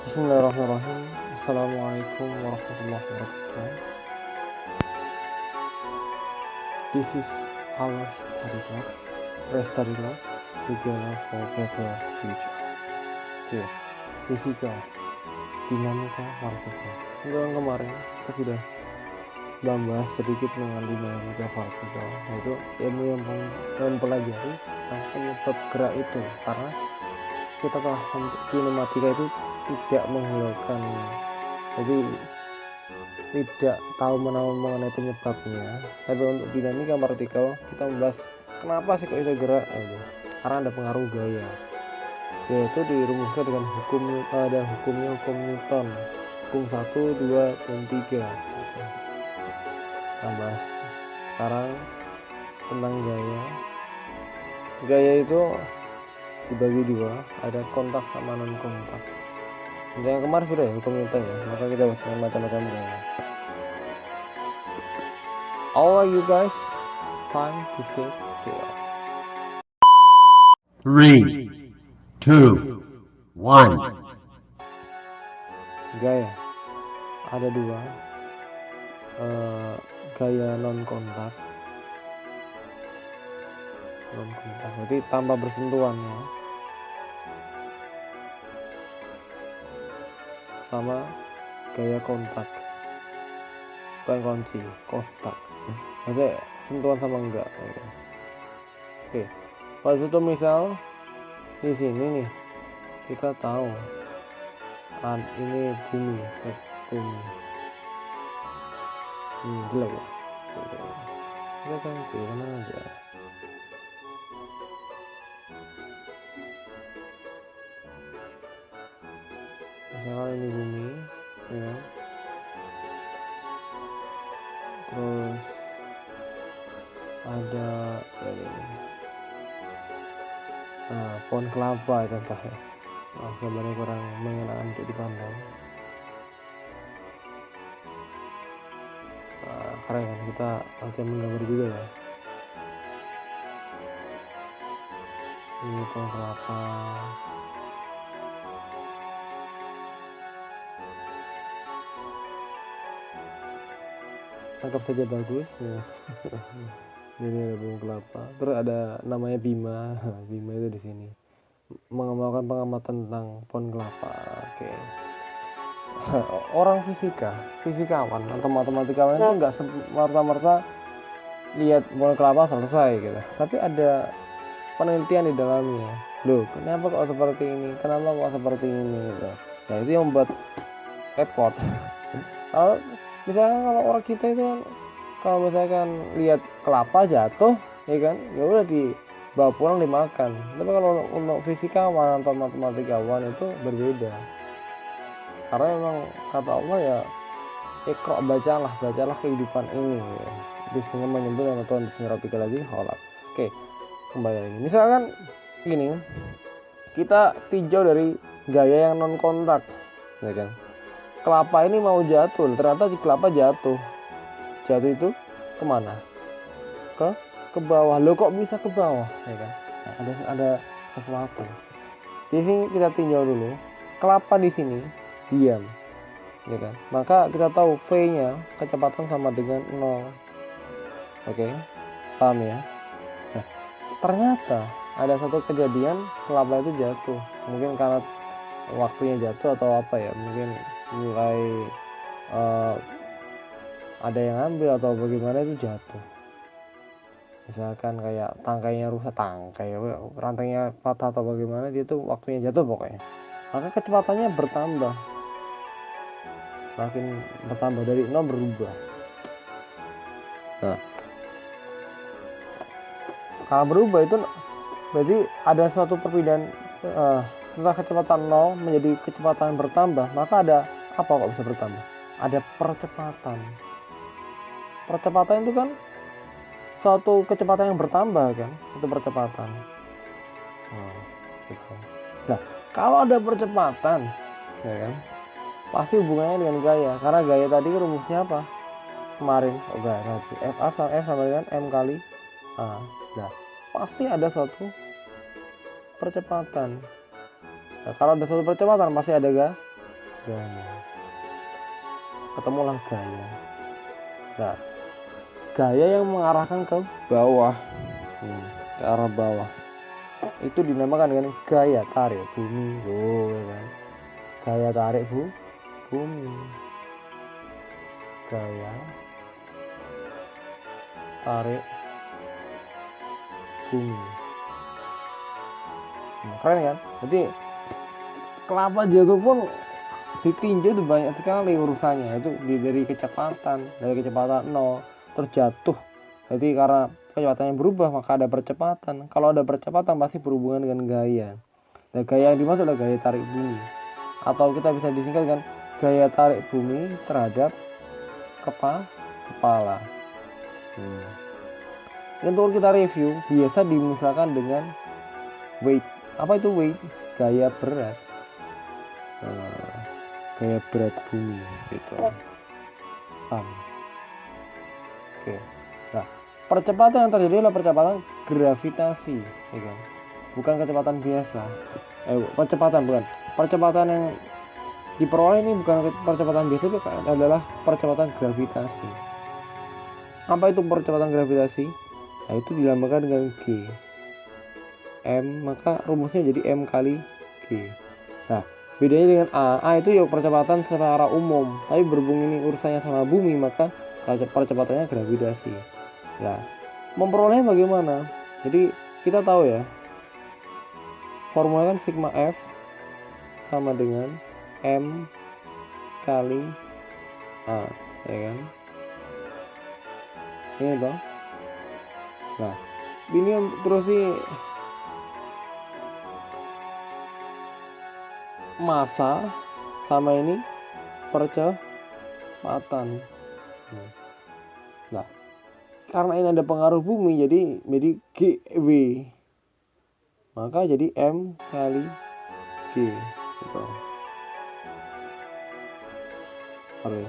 Bismillahirrahmanirrahim. Assalamualaikum warahmatullahi wabarakatuh. This is our study lab, study lab together for better future. Oke, fisika, dinamika partikel. Untuk yang kemarin kita sudah membahas sedikit mengenai dinamika partikel, yaitu ilmu yang mempelajari penyebab gerak itu, karena kita telah kinematika itu tidak menghiraukan, jadi tidak tahu mengenai penyebabnya. Tapi untuk dinamika partikel kita membahas kenapa sih kok bisa gerak gitu. Karena ada pengaruh gaya, yaitu dirumuskan dengan hukum Newton, hukum 1, 2, dan 3. Kita bahas sekarang tentang gaya. Gaya itu dibagi dua, ada kontak sama non kontak. Yang kemarin sudah ya hukum Newton ya, maka kita bahas macam-macam gaya. Alright you guys, time to sit still. 3, 2, 1. Gaya ada dua, gaya non kontak, jadi tanpa bersentuhan ya, sama gaya kontak, bukan kunci, kontak, maksudnya sentuhan sama enggak gitu. Oke, pada suatu misal di sini nih kita tahu ini bumi, jelek ya, kita kan kira aja. Misalkan ini bumi ya, terus ada pohon kelapa contohnya. Gambarnya kurang mengenakan untuk dipandang. Keren kan, kita latihan menggambar juga ya. Ini pohon kelapa, anggap saja bagus ya. Ini ada pohon kelapa, terus ada namanya Bima. Bima itu di sini mengamalkan pengamatan tentang pohon kelapa. Oke. Orang fisikawan atau matematikawan itu nggak semerta-merta lihat pohon kelapa selesai gitu, tapi ada penelitian di dalamnya. Loh, kenapa kok seperti ini, kenapa kok seperti ini gitu. Nah, itu yang membuat repot. Kalau misalnya kalau orang kita itu kan, kalau misalkan lihat kelapa jatuh ya kan, ya udah dibawa pulang dimakan. Tapi kalau untuk fisikawan atau matematikawan itu berbeda, karena memang kata Allah ya, ikra, bacalah kehidupan ini ya. Bismillah menyebut nama Tuhan, bismillahirrahmanirrahim khalaq. Oke, kembali lagi. Misalkan gini, kita tinjau dari gaya yang non kontak ya kan. Kelapa ini mau jatuh, ternyata si kelapa jatuh itu kemana? Ke bawah. Lo kok bisa ke bawah ya kan? Nah, ada sesuatu. Di sini kita tinjau dulu. Kelapa di sini diam ya kan, maka kita tahu V-nya kecepatan sama dengan 0. Oke, paham ya? Nah, ternyata ada satu kejadian kelapa itu jatuh, mungkin karena waktunya jatuh atau apa ya, mungkin mulai ada yang ambil atau bagaimana, itu jatuh. Misalkan kayak tangkainya rusak, rantainya patah atau bagaimana, dia tuh waktunya jatuh pokoknya, maka kecepatannya bertambah, makin bertambah dari 0 berubah. Nah, kalau berubah itu berarti ada suatu perbedaan. Setelah kecepatan 0 menjadi kecepatan bertambah, maka ada apa kok bisa bertambah? Ada percepatan. Percepatan itu kan suatu kecepatan yang bertambah kan, itu percepatan. Gitu. Nah, kalau ada percepatan ya kan, pasti hubungannya dengan gaya, karena gaya tadi rumusnya apa kemarin? Gaya tadi F sama dengan M kali A. Nah, pasti ada suatu percepatan. Nah, kalau ada suatu percepatan pasti ada gaya, ketemulah gaya. Nah, gaya yang mengarahkan ke bawah, ke arah bawah, itu dinamakan dengan gaya tarik bumi. Ya kan? Gaya tarik bumi, gaya tarik bumi. Keren kan? Jadi kelapa jatuh pun ditinjau itu banyak sekali urusannya, itu dari kecepatan 0 terjatuh. Jadi karena kecepatannya berubah maka ada percepatan. Kalau ada percepatan pasti berhubungan dengan gaya. Nah, gaya yang dimaksud adalah gaya tarik bumi, atau kita bisa disingkatkan gaya tarik bumi terhadap kepala. Untuk kita review, biasa dimisalkan dengan weight. Apa itu weight? Gaya berat. Gaya berat bumi gitu. Paham? Oke. Nah, percepatan yang terjadi adalah percepatan gravitasi, ya kan? Bukan kecepatan biasa. Percepatan bukan. Percepatan yang diperoleh ini bukan percepatan biasa, tapi adalah percepatan gravitasi. Apa itu percepatan gravitasi? Nah, itu dilambangkan dengan G. M, maka rumusnya jadi M kali G. Nah, bedanya dengan A itu ya percepatan secara umum, tapi berhubung ini urusannya sama bumi, maka percepatannya gravitasi. Nah, memperolehnya bagaimana? Jadi kita tahu ya, formula kan sigma F sama dengan M kali A, ya kan? Ini dong. Nah, ini terus sih massa sama ini percepatan. Nah, karena ini ada pengaruh bumi, jadi GW, maka jadi M kali G gitu. Oke.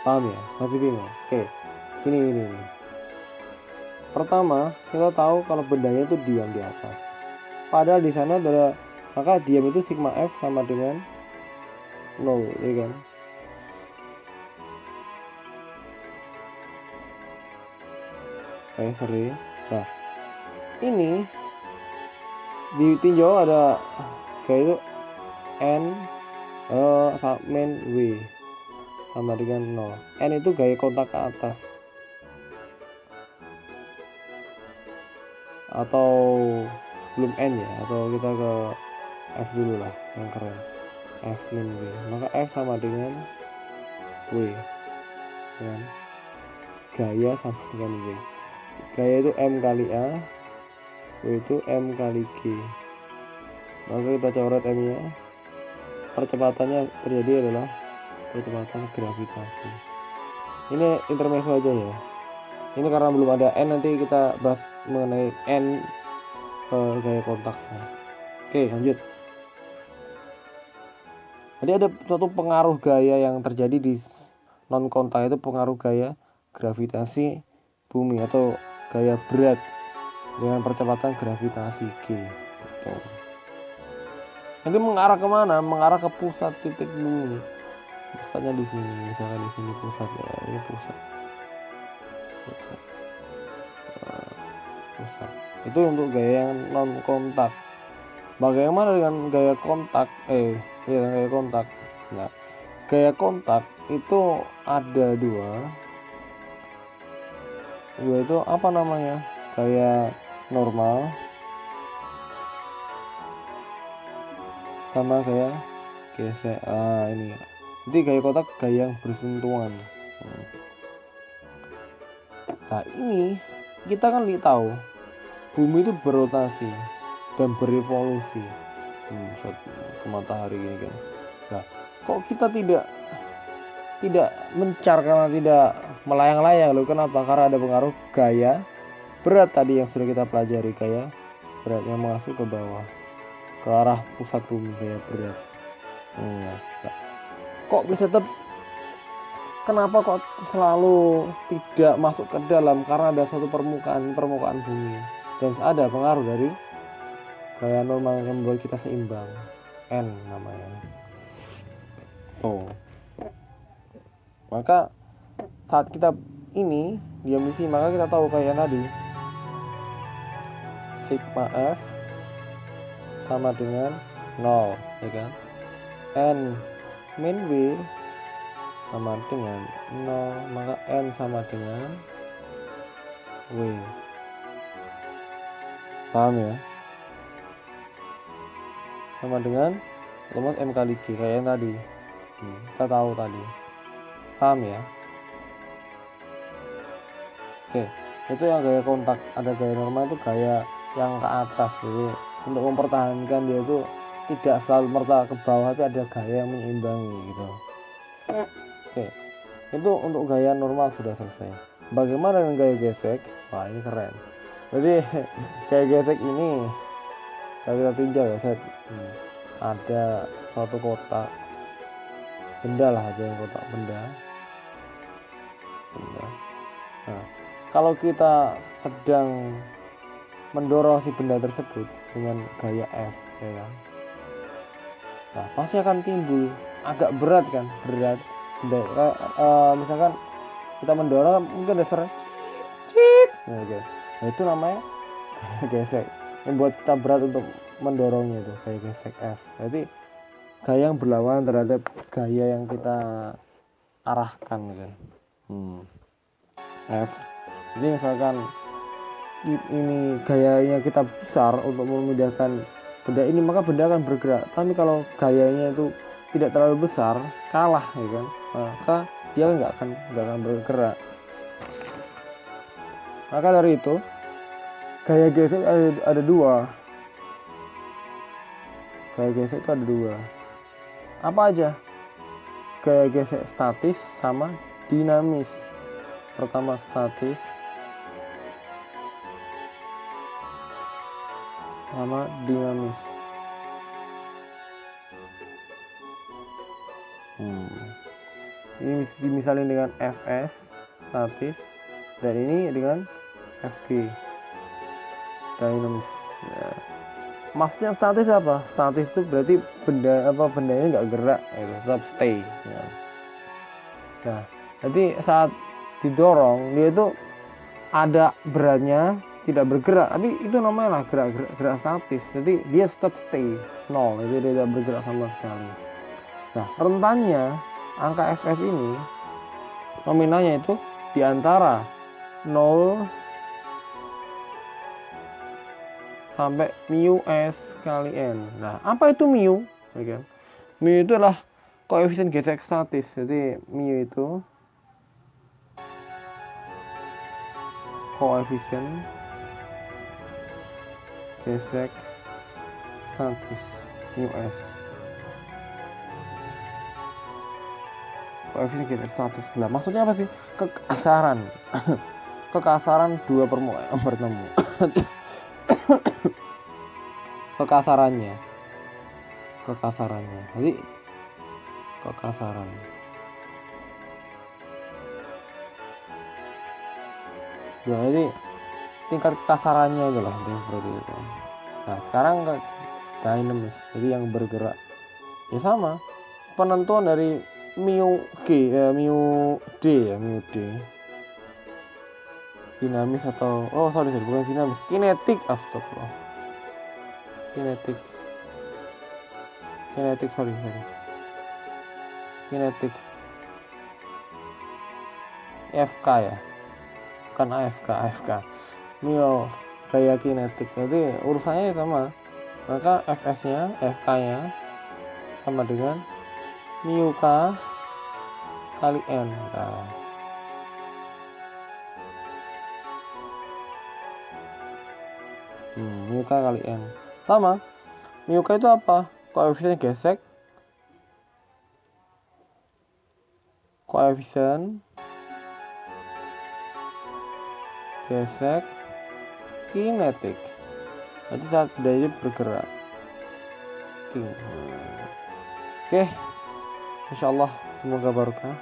Paham ya? Masih bingung? Oke, ini. Pertama, kita tahu kalau bendanya itu diam di atas. Padahal di sana ada, maka diam itu sigma F sama dengan 0, ya kan? Sorry. Nah, ini ditinjau ada kayak itu N min W sama dengan 0. N itu gaya kontak ke atas, atau belum N ya, atau kita ke F dulu lah yang keren, F min W, maka F sama dengan W, kan? Gaya sama dengan W. Gaya itu M kali A, W itu M kali G. Maka kita coret M nya, percepatannya terjadi adalah percepatan gravitasi. Ini intermezzo aja ya, ini karena belum ada N, nanti kita bahas mengenai N gaya kontaknya. Oke, lanjut. Jadi ada suatu pengaruh gaya yang terjadi di non kontak, itu pengaruh gaya gravitasi bumi atau gaya berat dengan percepatan gravitasi G. Nanti mengarah kemana? Mengarah ke pusat titik bumi. Pusatnya di sini, misalkan di sini pusat ya, ini pusat. Itu untuk gaya yang non kontak. Bagaimana dengan gaya kontak? Gaya kontak. Nah, gaya kontak itu ada dua itu apa namanya? Gaya normal sama gaya gesek. Ini. Jadi gaya kontak gaya yang bersentuhan. Nah, ini kita kan tahu bumi itu berotasi dan berevolusi ke matahari ini kan. Nah, kok kita tidak mencar karena tidak melayang-layang loh? Kenapa? Karena ada pengaruh gaya berat tadi yang sudah kita pelajari, gaya berat yang masuk ke bawah ke arah pusat bumi, gaya berat. Nah, kok bisa kenapa kok selalu tidak masuk ke dalam? Karena ada suatu permukaan bumi dan ada pengaruh dari gaya normal yang membuat kita seimbang, N namanya. Tuh. Maka saat kita ini diam di sini, maka kita tahu kayak tadi sigma F sama dengan 0, ya kan? N min W sama dengan 0, maka N sama dengan W. Paham ya? Sama dengan rumus M kali G kayak yang tadi. Kita tahu tadi. Paham ya? Oke, itu yang gaya kontak. Ada gaya normal itu gaya yang ke atas, jadi untuk mempertahankan dia itu tidak selalu merata ke bawah, tapi ada gaya yang menyeimbangi gitu. Oke, itu untuk gaya normal sudah selesai. Bagaimana dengan gaya gesek? Wah, ini keren. Jadi gaya gesek ini kalau kita tinjau ya, ada suatu kotak benda lah, aja yang kotak benda. Nah, kalau kita sedang mendorong si benda tersebut dengan gaya F, ya kan? Nah, pasti akan timbul agak berat kan, berat. Misalkan kita mendorong mungkin ada suara cit, nah, gitu. Nah, itu namanya gesek, yang buat kita berat untuk mendorongnya itu kayak gesek F. Jadi gaya yang berlawanan terhadap gaya yang kita arahkan kan. F. Jadi misalkan ini gayanya kita besar untuk memindahkan benda ini, maka benda akan bergerak. Tapi kalau gayanya itu tidak terlalu besar, kalah ya kan, maka dia nggak akan bergerak. Maka dari itu gaya gesek ada dua. Gaya gesek itu ada dua. Apa aja? Gaya gesek statis sama dinamis. Pertama statis sama dinamis. Ini dimisalin dengan Fs statis, dan ini dengan Fg dinamis. Ya. Maksudnya statis apa? Statis itu berarti bendanya nggak gerak, ya, tetap stay. Ya. Nah, jadi saat didorong dia itu ada beratnya, tidak bergerak, tapi itu namanya lah gerak statis. Jadi dia tetap stay 0, jadi dia tidak bergerak sama sekali. Nah, rentannya angka Fs ini nominalnya itu di antara 0 sampai mu s kali n. Nah, apa itu mu? Ya kan? Mu itu adalah koefisien gesek statis. Jadi mu itu koefisien gesek statis, mu s. Koefisien gesek statis. Lah, maksudnya apa sih? Kekasaran. Kekasaran dua permukaan yang bertemu. Kekasarannya. Jadi kekasaran. Ya, jadi tingkat kekasarannya itu lah, seperti itu. Nah, sekarang ke dinamis, jadi yang bergerak. Ya sama, penentuan dari mu G, mu D ya, mu D. Dinamis atau bukan dinamis, kinetik, astagfirullah. Kinetik, FK ya, bukan AFK. Mu gaya kinetik, jadi urusannya sama. Maka Fs nya, Fk nya sama dengan mu K kali N. Nah, mu K kali N sama. Mu K itu apa? Koefisien gesek, kinetik. Jadi saat benda ini bergerak. Oke, insyaallah semoga barokah.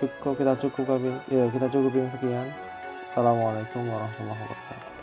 Kita cukupin sekian. Assalamualaikum warahmatullahi wabarakatuh.